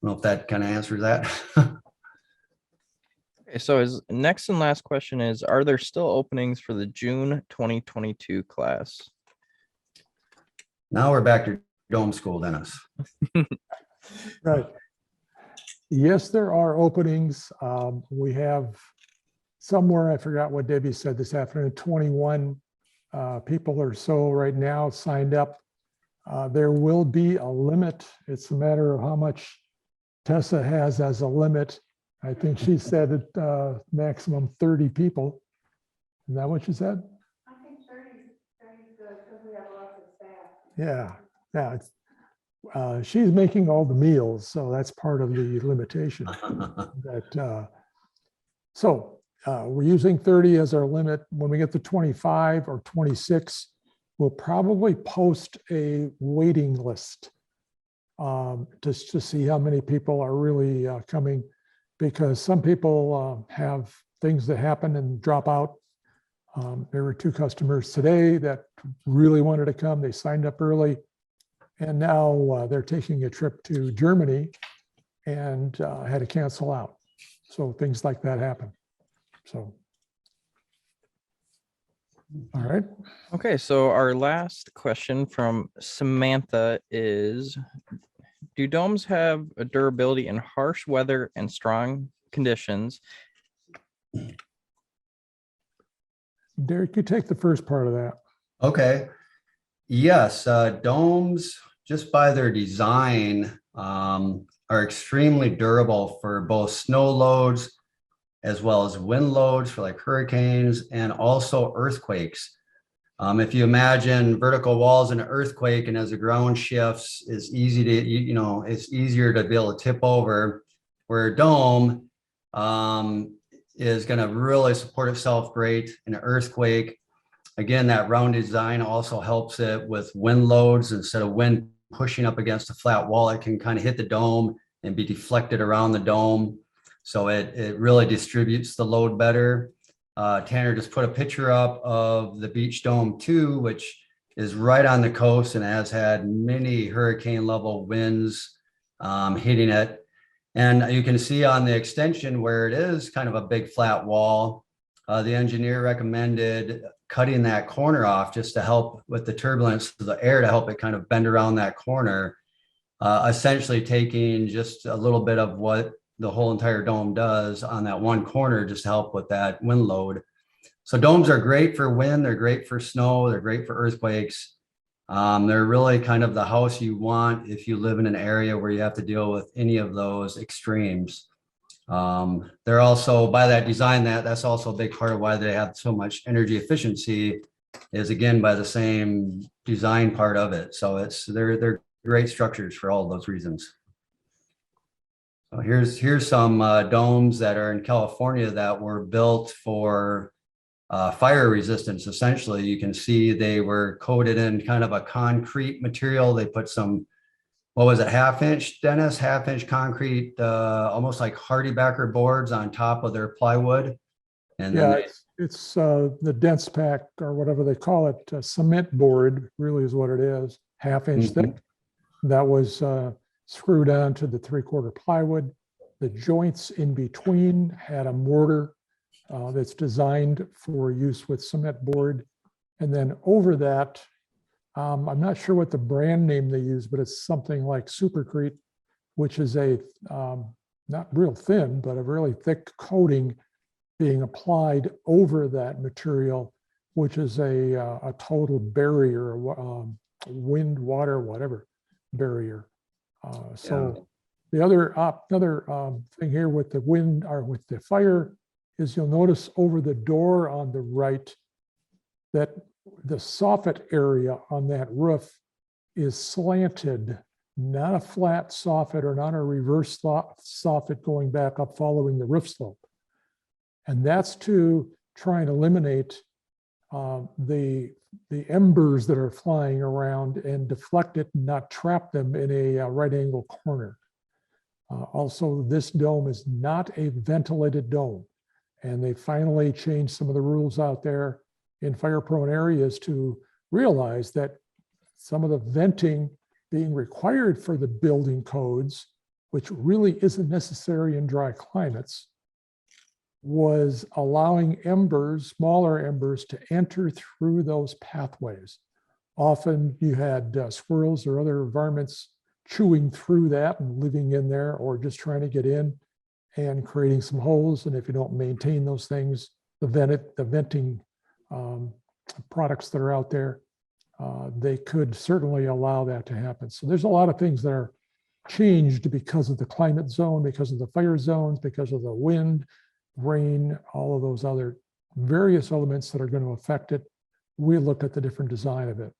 know if that kind of answers that. Okay, so his next and last question is, are there still openings for the June 2022 class? Now we're back to dome school, Dennis. Right. Yes, there are openings. We have somewhere, I forgot what Debbie said this afternoon, 21 people or so right now signed up. There will be a limit. It's a matter of how much Tessa has as a limit. I think she said it maximum 30 people. Is that what you said? I think 30 is good because we have lots of staff. Yeah, yeah. She's making all the meals, so that's part of the limitation. We're using 30 as our limit. When we get to 25 or 26, we'll probably post a waiting list just to see how many people are really coming, because some people have things that happen and drop out. There were 2 customers today that really wanted to come. They signed up early, and now they're taking a trip to Germany and had to cancel out. So things like that happen. So, all right. Okay, so our last question from Samantha is, do domes have a durability in harsh weather and strong conditions? Derek, you take the first part of that. Okay. Yes, domes, just by their design, are extremely durable for both snow loads as well as wind loads for like hurricanes and also earthquakes. If you imagine vertical walls in an earthquake, and as the ground shifts, it's easy to, it's easier to be able to tip over, where a dome is going to really support itself great in an earthquake. Again, that round design also helps it with wind loads. Instead of wind pushing up against a flat wall, it can kind of hit the dome and be deflected around the dome. So it really distributes the load better. Tanner just put a picture up of the Beach Dome 2, which is right on the coast and has had many hurricane level winds hitting it. And you can see on the extension where it is kind of a big flat wall, the engineer recommended cutting that corner off just to help with the turbulence of the air, to help it kind of bend around that corner, essentially taking just a little bit of what the whole entire dome does on that one corner, just to help with that wind load. So domes are great for wind, they're great for snow, they're great for earthquakes. They're really kind of the house you want if you live in an area where you have to deal with any of those extremes. They're also, by that design, that's also a big part of why they have so much energy efficiency, is again by the same design part of it. So they're great structures for all of those reasons. So here's some domes that are in California that were built for fire resistance. Essentially, you can see they were coated in kind of a concrete material. They put some, what was it, 1/2 inch, Dennis, 1/2 inch concrete, almost like Hardy-Backer boards on top of their plywood. And Yeah, then it's the dense pack, or whatever they call it, cement board really is what it is, 1/2 inch thick. That was screwed on to the 3/4 plywood. The joints in between had a mortar that's designed for use with cement board. And then over that, I'm not sure what the brand name they use, but it's something like Supercrete, which is a not real thin, but a really thick coating being applied over that material, which is a total barrier, wind, water, whatever barrier. So the other thing here with the wind, or with the fire, is you'll notice over the door on the right that the soffit area on that roof is slanted, not a flat soffit or not a reverse soffit going back up following the roof slope. And that's to try and eliminate the embers that are flying around and deflect it and not trap them in a right angle corner. Also, this dome is not a ventilated dome. And they finally changed some of the rules out there in fire-prone areas to realize that some of the venting being required for the building codes which really isn't necessary in dry climates, was allowing embers, smaller embers, to enter through those pathways. Often you had squirrels or other varmints chewing through that and living in there, or just trying to get in and creating some holes. And if you don't maintain those things, the venting products that are out there, they could certainly allow that to happen. So there's a lot of things that are changed because of the climate zone, because of the fire zones, because of the wind, rain, all of those other various elements that are going to affect it. We looked at the different design of it.